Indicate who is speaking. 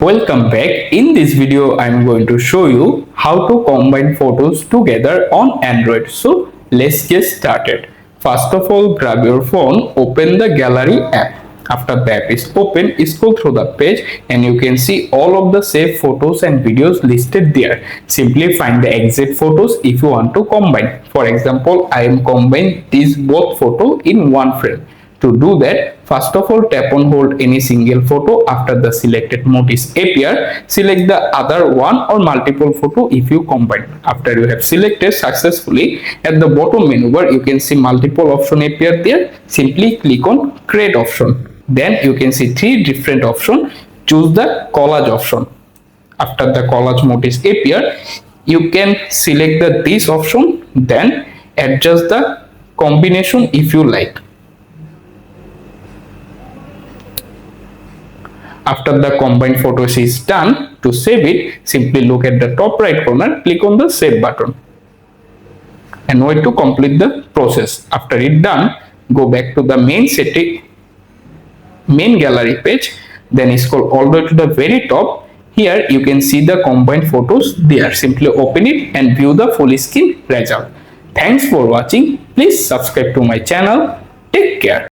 Speaker 1: Welcome back. In this video, I'm going to show you how to combine photos together on Android. So let's get started. First of all, grab your phone, open the gallery app. After the app is open, scroll through the page and you can see all of the saved photos and videos listed there. Simply find the exact photos if you want to combine. For example, I am combining these both photos in one frame. To do that, first of all tap on hold any single photo. After the selected notice appear, select the other one or multiple photo if you combine. After you have selected successfully, at the bottom menu bar you can see multiple option appear there. Simply click on create option. Then you can see three different options. Choose the collage option. After the collage notice appear, you can select this option, then adjust the combination if you like. After the combined photos is done, to save it, simply look at the top right corner, click on the save button and wait to complete the process. After it done, go back to the main gallery page, then scroll all the way to the very top. Here you can see the combined photos there. Simply open it and view the full screen result. Thanks for watching. Please subscribe to my channel. Take care.